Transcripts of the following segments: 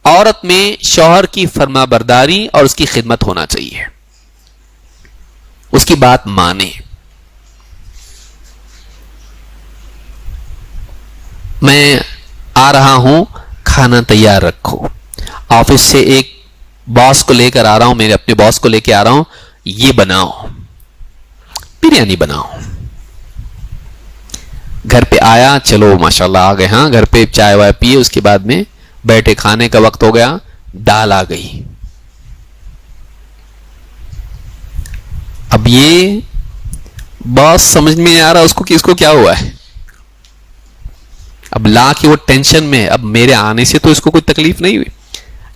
عورت میں شوہر کی فرما برداری اور اس کی خدمت ہونا چاہیے، اس کی بات مانے. میں آ رہا ہوں، کھانا تیار رکھو. آفس سے ایک باس کو لے کر آ رہا ہوں، میرے اپنے باس کو لے کے آ رہا ہوں، یہ بناؤ، بریانی بناؤ. گھر پہ آیا، چلو ماشاءاللہ آ گئے، ہاں گھر پہ چائے وائے پیے، اس کے بعد میں بیٹھے، کھانے کا وقت ہو گیا، دال آ گئی. اب یہ باس سمجھ میں نہیں آ رہا اس کو کہ اس کو کیا ہوا ہے. اب لا کے وہ ٹینشن میں، اب میرے آنے سے تو اس کو کوئی تکلیف نہیں ہوئی،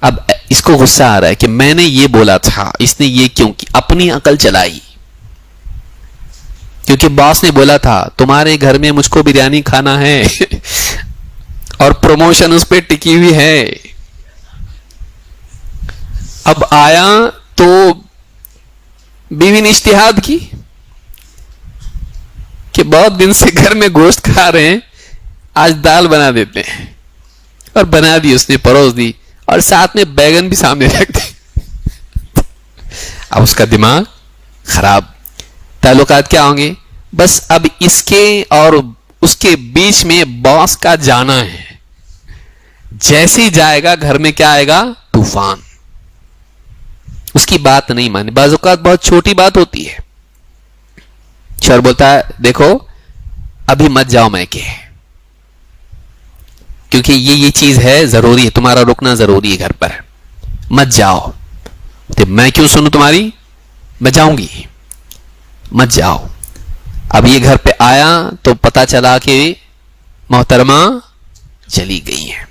اب اس کو غصہ آ رہا ہے کہ میں نے یہ بولا تھا، اس نے یہ کیوں کی، اپنی عقل چلائی. کیونکہ باس نے بولا تھا تمہارے گھر میں مجھ کو بریانی کھانا ہے اور پروموشن اس پہ ٹکی ہوئی ہے. اب آیا تو بیوی نے اجتہاد کی کہ بہت دن سے گھر میں گوشت کھا رہے ہیں، آج دال بنا دیتے ہیں، اور بنا دی، اس نے پروس دی، اور ساتھ میں بیگن بھی سامنے رکھ دی. اب اس کا دماغ خراب. تعلقات کیا ہوں گے؟ بس اب اس کے اور اس کے بیچ میں باس کا جانا ہے. جیسے ہی جائے گا گھر میں کیا آئے گا؟ طوفان. اس کی بات نہیں مانی. بعض اوقات بہت چھوٹی بات ہوتی ہے، شوہر بولتا ہے دیکھو ابھی مت جاؤ میکے، کیونکہ یہ چیز ہے، ضروری ہے، تمہارا رکنا ضروری ہے گھر پر، مت جاؤ. تو میں کیوں سنوں تمہاری، میں جاؤں گی، مت جاؤ. اب یہ گھر پہ آیا تو پتا چلا کہ محترمہ چلی گئی ہے.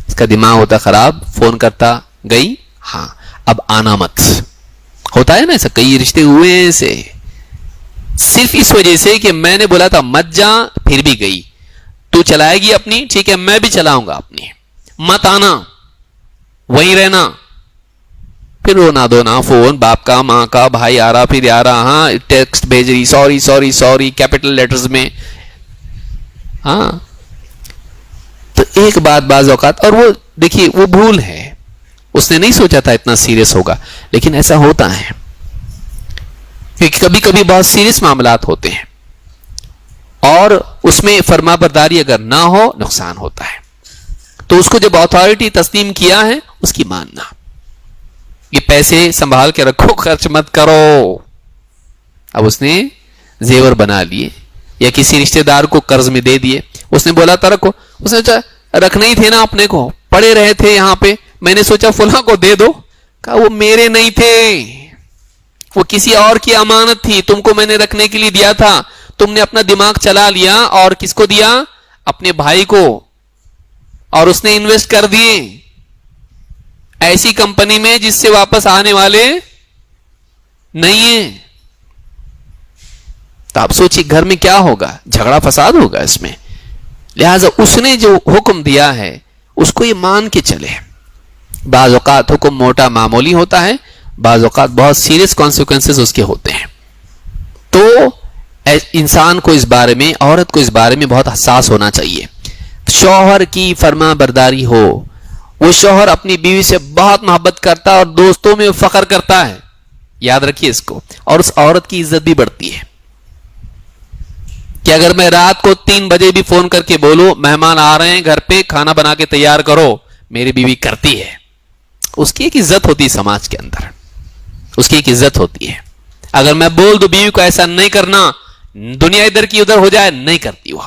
اس کا دماغ ہوتا خراب، فون کرتا، گئی؟ ہاں اب آنا مت. ہوتا ہے نا ایسا، کئی رشتے ہوئے ہیں ایسے، صرف اس وجہ سے کہ میں نے بولا تھا مت جا، پھر بھی گئی. تو چلائے گی اپنی، ٹھیک ہے میں بھی چلاؤں گا اپنی، مت آنا، وہیں رہنا. پھر رونا دھونا، فون باپ کا، ماں کا، بھائی آ رہا، پھر آ رہا، ہاں ٹیکسٹ بھیج رہی، sorry sorry sorry capital letters میں. ہاں تو ایک بات بعض اوقات، اور وہ دیکھیے وہ بھول ہے، اس نے نہیں سوچا تھا اتنا سیریس ہوگا، لیکن ایسا ہوتا ہے کیونکہ کبھی کبھی بہت سیریس معاملات ہوتے ہیں اور اس میں فرما برداری اگر نہ ہو نقصان ہوتا ہے. تو اس کو جب اتھارٹی تسلیم کیا ہے اس کی ماننا، یہ پیسے سنبھال کے رکھو، خرچ مت کرو. اب اس نے زیور بنا لیے یا کسی رشتہ دار کو قرض میں دے دیے، اس نے بولا تھا رکھو، اس نے رکھنے ہی تھے نا اپنے کو، پڑے رہے تھے یہاں پہ، میں نے سوچا فلاں کو دے دو، کہا وہ میرے نہیں تھے، وہ کسی اور کی امانت تھی، تم کو میں نے رکھنے کے لیے دیا تھا، تم نے اپنا دماغ چلا لیا اور کس کو دیا؟ اپنے بھائی کو، اور اس نے انویسٹ کر دیے ایسی کمپنی میں جس سے واپس آنے والے نہیں ہیں. تو آپ سوچیے گھر میں کیا ہوگا، جھگڑا فساد ہوگا اس میں. لہذا اس نے جو حکم دیا ہے اس کو یہ مان کے چلے. بعض اوقات حکم موٹا معمولی ہوتا ہے، بعض اوقات بہت سیریس کانسیکوینسز اس کے ہوتے ہیں. تو انسان کو اس بارے میں، عورت کو اس بارے میں بہت حساس ہونا چاہیے. شوہر کی فرما برداری ہو. وہ شوہر اپنی بیوی سے بہت محبت کرتا ہے اور دوستوں میں فخر کرتا ہے، یاد رکھیے اس کو. اور اس عورت کی عزت بھی بڑھتی ہے کہ اگر میں رات کو 3 بجے بھی فون کر کے بولوں مہمان آ رہے ہیں گھر پہ، کھانا بنا کے تیار کرو، میری بیوی کرتی ہے. اس کی ایک عزت ہوتی ہے سماج کے اندر، اس کی ایک عزت ہوتی ہے. اگر میں بول دوں بیوی کو ایسا نہیں کرنا، دنیا ادھر کی ادھر ہو جائے، نہیں کرتی وہ.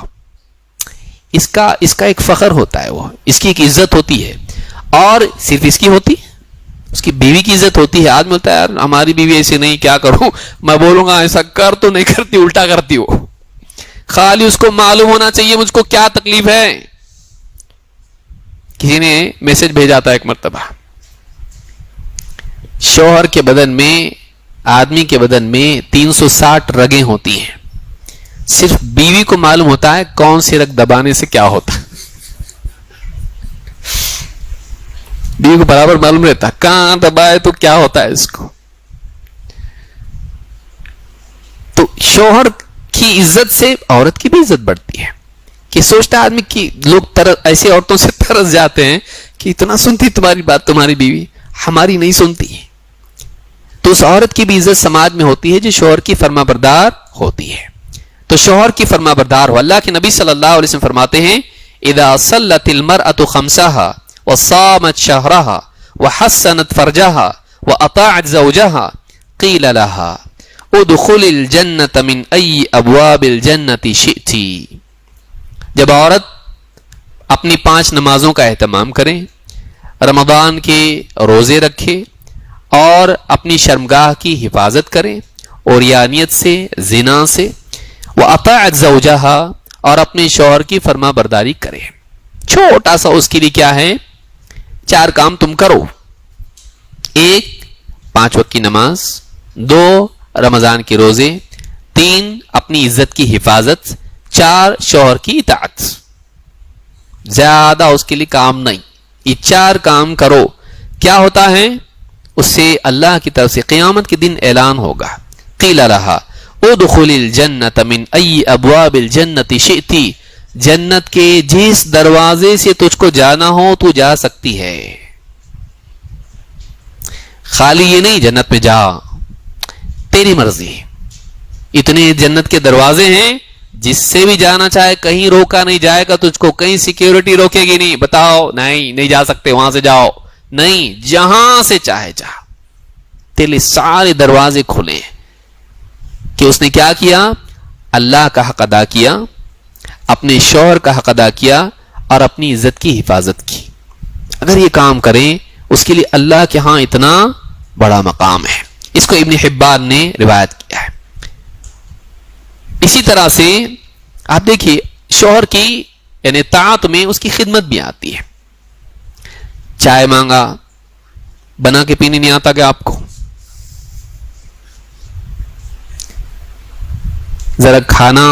اس کا ایک فخر ہوتا ہے، وہ اس کی ایک عزت ہوتی ہے. اور صرف اس کی ہوتی، اس کی بیوی کی عزت ہوتی ہے. آدمی بولتا ہے یار ہماری بیوی ایسے نہیں، کیا کروں، میں بولوں گا ایسا کر تو نہیں کرتی، الٹا کرتی ہو. خالی اس کو معلوم ہونا چاہیے مجھ کو کیا تکلیف ہے. کسی نے میسج بھیجا تھا ایک مرتبہ، شوہر کے بدن میں، آدمی کے بدن میں 360 رگیں ہوتی ہیں، صرف بیوی کو معلوم ہوتا ہے کون سی رگ دبانے سے کیا ہوتا ہے. بیوی کو برابر معلوم رہتا کہاں دبائے تو کیا ہوتا ہے اس کو. تو شوہر کی عزت سے عورت کی بھی عزت بڑھتی ہے. کہ سوچتا ہے آدمی کہ لوگ ایسی عورتوں سے ترس جاتے ہیں کہ اتنا سنتی تمہاری بات تمہاری بیوی، ہماری نہیں سنتی. تو اس عورت کی بھی عزت سماج میں ہوتی ہے جو شوہر کی فرما بردار ہوتی ہے. تو شوہر کی فرما بردار ہو. اللہ کے نبی صلی اللہ علیہ وسلم فرماتے ہیں اذا صلت المرأة خمسها وصامت شهرها وحسنت فرجها واطاعت زوجها قیل لها ادخل الجنة من ای ابواب الجنة شئت. جب عورت اپنی 5 نمازوں کا اہتمام کریں، رمضان کے روزے رکھے اور اپنی شرمگاہ کی حفاظت کریں عریانیت سے، زنا سے، وَأَطَاعَتْ زَوْجَهَا اور اپنے شوہر کی فرما برداری کرے. چھوٹا سا اس کے لیے کیا ہے، 4 کام تم کرو. 1 5 وقت کی نماز، 2 رمضان کے روزے، 3 اپنی عزت کی حفاظت، 4 شوہر کی اطاعت. زیادہ اس کے لیے کام نہیں، یہ 4 کام کرو. کیا ہوتا ہے اس سے اللہ کی طرف سے قیامت کے دن اعلان ہوگا قیل لها ادخل الجنة من ای ابواب الجنة شئت. جنت کے جس دروازے سے تجھ کو جانا ہو تو جا سکتی ہے. خالی یہ نہیں جنت میں جا، تیری مرضی. اتنے جنت کے دروازے ہیں جس سے بھی جانا چاہے کہیں روکا نہیں جائے گا تجھ کو، کہیں سیکیورٹی روکے گی نہیں، بتاؤ نہیں جا سکتے وہاں سے جاؤ، نہیں، جہاں سے چاہے جا. تیرے لیے سارے دروازے کھلے ہیں. کہ اس نے کیا کیا، اللہ کا حق ادا کیا، اپنے شوہر کا حق ادا کیا اور اپنی عزت کی حفاظت کی. اگر یہ کام کریں اس کے لیے اللہ کے ہاں اتنا بڑا مقام ہے. اس کو ابن حبان نے روایت کیا ہے. اسی طرح سے آپ دیکھیے شوہر کی یعنی طاعت میں اس کی خدمت بھی آتی ہے. چائے مانگا، بنا کے پینے نہیں آتا کہ آپ کو، ذرا کھانا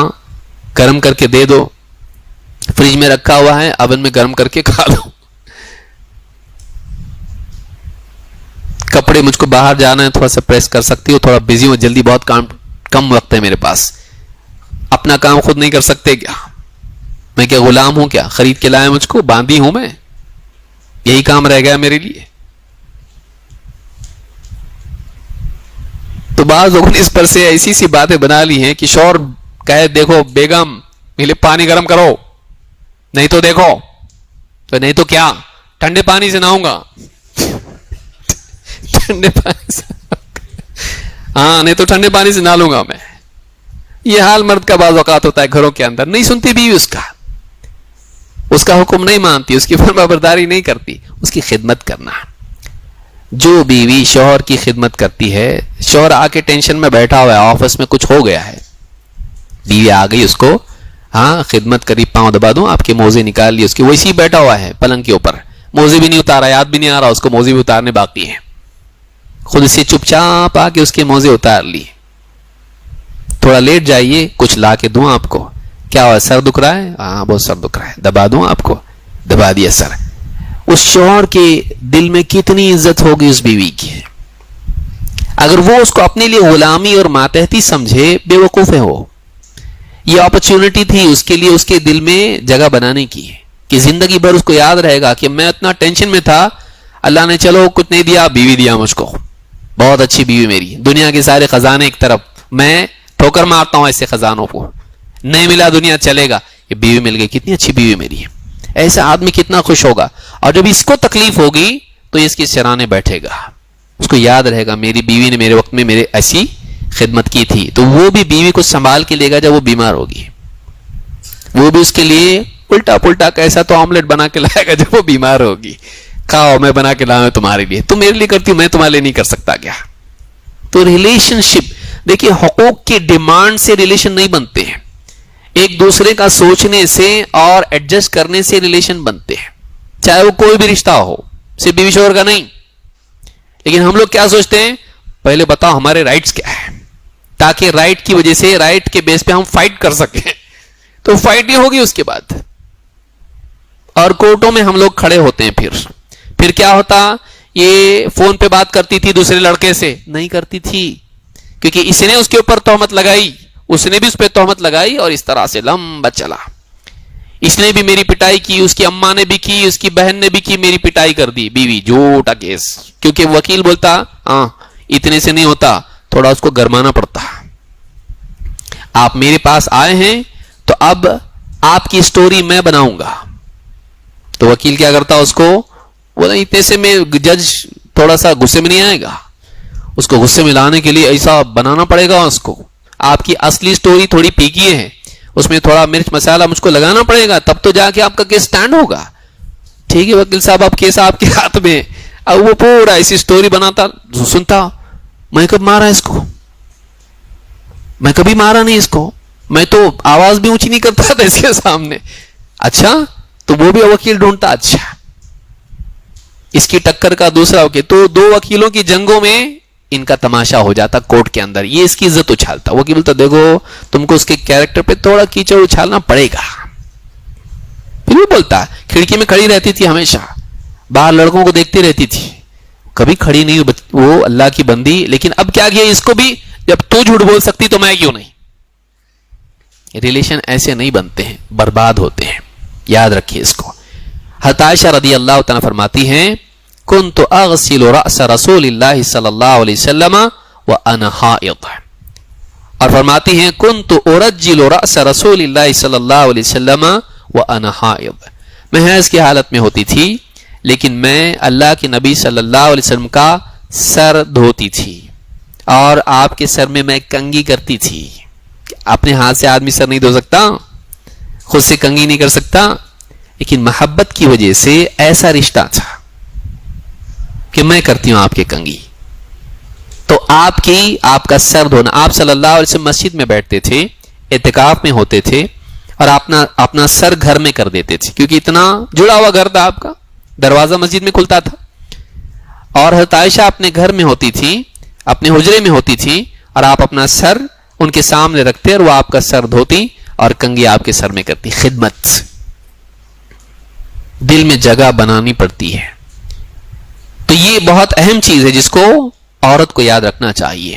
گرم کر کے دے دو، فریج میں رکھا ہوا ہے اوون میں گرم کر کے کھا لو. کپڑے مجھ کو باہر جانا ہے، تھوڑا سا پریس کر سکتی ہو، تھوڑا بزی ہوں، جلدی بہت کام، کم وقت ہے میرے پاس. اپنا کام خود نہیں کر سکتے کیا؟ میں کیا غلام ہوں کیا؟ خرید کے لائے مجھ کو، باندھی ہوں میں، یہی کام رہ گیا میرے لیے. تو بعض لوگوں نے اس پر سے ایسی سی باتیں بنا لی ہیں کہ شوہر کہے دیکھو بیگم میرے پانی گرم کرو، نہیں تو دیکھو، تو نہیں تو کیا، ٹھنڈے پانی سے نہاؤں گا. ٹھنڈے پانی سے، ہاں نہیں تو ٹھنڈے پانی سے نہ لوں گا میں. یہ حال مرد کا بعض اوقات ہوتا ہے گھروں کے اندر. نہیں سنتی بیوی اس کا حکم نہیں مانتی، اس کی فرما برداری نہیں کرتی. اس کی خدمت کرنا. جو بیوی شوہر کی خدمت کرتی ہے، شوہر آ کے ٹینشن میں بیٹھا ہوا ہے، آفس میں کچھ ہو گیا ہے، بیوی آ گئی، اس کو ہاں خدمت کری، پاؤں دبا دوں، آپ کے موزے نکال لیے اس کے، ویسے ہی بیٹھا ہوا ہے پلنگ کے اوپر، موزے بھی نہیں اتارا، یاد بھی نہیں آ رہا اس کو موزے بھی اتارنے باقی ہیں، خود سے چپ چاپ آ کے اس کے موزے اتار لیے. تھوڑا لیٹ جائیے، کچھ لا کے دوں آپ کو. کیا ہوا، سر دکھ رہا ہے؟ ہاں بہت سر دکھ رہا ہے، دبا دوں آپ کو، دبا دیا سر. اس شوہر کے دل میں کتنی عزت ہوگی اس بیوی کی. اگر وہ اس کو اپنے لیے غلامی اور ماتحتی سمجھے، بے وقوف ہے وہ. یہ اپرچونٹی تھی اس کے لیے اس کے دل میں جگہ بنانے کی کہ زندگی بھر اس کو یاد رہے گا کہ میں اتنا ٹینشن میں تھا، اللہ نے چلو کچھ نہیں دیا، بیوی دیا مجھ کو، بہت اچھی بیوی میری. دنیا کے سارے خزانے ایک طرف، میں ٹھوکر مارتا ہوں ایسے خزانوں کو، نہیں ملا دنیا چلے گا، یہ بیوی مل گئی، کتنی اچھی بیوی میری ہے. ایسا آدمی کتنا خوش ہوگا. اور جب اس کو تکلیف ہوگی تو اس کی سرانے بیٹھے گا، اس کو یاد رہے گا میری بیوی نے میرے وقت میں میرے ایسی خدمت کی تھی. تو وہ بھی بیوی کو سنبھال کے لے گا. جب وہ بیمار ہوگی وہ بھی اس کے لیے الٹا پلٹا کیسا تو آملیٹ بنا کے لائے گا. جب وہ بیمار ہوگی، کھاؤ میں بنا کے لاؤں تمہارے لیے، تم میرے لیے کرتی ہوں، میں تمہارے لیے نہیں کر سکتا کیا؟ تو ریلیشن شپ دیکھیے، حقوق کی ڈیمانڈ سے ریلیشن نہیں بنتے ہیں، ایک دوسرے کا سوچنے سے اور ایڈجسٹ کرنے سے ریلیشن بنتے ہیں، چاہے وہ کوئی بھی رشتہ ہو، صرف بیوی شوہر کا نہیں. لیکن ہم لوگ کیا سوچتے ہیں، پہلے بتاؤ ہمارے رائٹس کیا ہے، تاکہ رائٹ کی وجہ سے، رائٹ کے بیس پہ ہم فائٹ کر سکیں. تو فائٹ ہی ہوگی اس کے بعد، اور کورٹوں میں ہم لوگ کھڑے ہوتے ہیں. پھر کیا ہوتا، یہ فون پہ بات کرتی تھی دوسرے لڑکے سے، نہیں کرتی تھی، کیونکہ اس نے اس کے اوپر تہمت لگائی، اس نے بھی اس پہ تہمت لگائی، اور اس طرح سے لمبا چلا. اس نے بھی میری پٹائی کی، اس کی اماں نے بھی کی، اس کی بہن نے بھی کی، میری پٹائی کر دی بیوی، جھوٹا کیس. کیونکہ وکیل بولتا ہاں اتنے سے نہیں ہوتا، تھوڑا اس کو گرمانا پڑتا. آپ میرے پاس آئے ہیں تو اب آپ کی سٹوری میں بناؤں گا. تو وکیل کیا کرتا اس کو بولا اتنے سے میں جج تھوڑا سا غصے میں نہیں آئے گا، اس کو غصے میں لانے کے لیے ایسا بنانا پڑے گا اس کو. آپ کی اصلی سٹوری تھوڑی پیکی ہے، اس میں تھوڑا مرچ مسالہ مجھ کو لگانا پڑے گا، تب تو جا کے آپ کا کیس سٹینڈ ہوگا. ٹھیک ہے وکیل صاحب، اب کیس آپ کے ہاتھ میں. اب وہ پورا ایسی سٹوری بناتا سنتا، میں کب مارا اس کو، میں کبھی مارا نہیں اس کو، میں تو آواز بھی اونچی نہیں کرتا تھا اس کے سامنے. اچھا تو وہ بھی وکیل ڈھونڈتا. اچھا اس کی ٹکر کا دوسرا وکیل، تو دو وکیلوں کی جنگوں میں ان کا تماشا ہو جاتا کورٹ کے اندر. یہ اس کی عزت اچھالتا. وکیل بولتا دیکھو تم کو اس کے کیریکٹر پہ تھوڑا کیچڑ اچھالنا پڑے گا. پھر بھی بولتا کھڑکی میں کھڑی رہتی تھی، ہمیشہ باہر لڑکوں کو دیکھتی رہتی تھی، کبھی کھڑی نہیں وہ اللہ کی بندی. لیکن اب کیا کیا اس کو بھی، جب تو جھوٹ بول سکتی تو میں کیوں نہیں. ریلیشن ایسے نہیں بنتے ہیں، برباد ہوتے ہیں. یاد رکھیے اس کو. حضرت عائشہ رضی اللہ تعالیٰ فرماتی ہیں کنت اغسل رأس رسول اللہ صلی اللہ علیہ وسلم وانا حائض، اور فرماتی ہیں کنت ارجل رأس رسول اللہ صلی اللہ علیہ وسلم وانا حائض، میں حیض کی حالت میں ہوتی تھی لیکن میں اللہ کے نبی صلی اللہ علیہ وسلم کا سر دھوتی تھی، اور آپ کے سر میں کنگھی کرتی تھی. اپنے ہاتھ سے آدمی سر نہیں دھو سکتا، خود سے کنگھی نہیں کر سکتا، لیکن محبت کی وجہ سے ایسا رشتہ تھا کہ میں کرتی ہوں آپ کے کنگھی. تو آپ کا سر دھونا، آپ صلی اللہ علیہ وسلم مسجد میں بیٹھتے تھے، اعتکاف میں ہوتے تھے، اور اپنا سر گھر میں کر دیتے تھے، کیونکہ اتنا جڑا ہوا گھر تھا، آپ کا دروازہ مسجد میں کھلتا تھا. اور حضرت عائشہ اپنے گھر میں ہوتی تھی، اپنے حجرے میں ہوتی تھی، اور آپ اپنا سر ان کے سامنے رکھتے اور وہ آپ کا سر دھوتی اور کنگھی آپ کے سر میں کرتی. خدمت دل میں جگہ بنانی پڑتی ہے. تو یہ بہت اہم چیز ہے جس کو عورت کو یاد رکھنا چاہیے.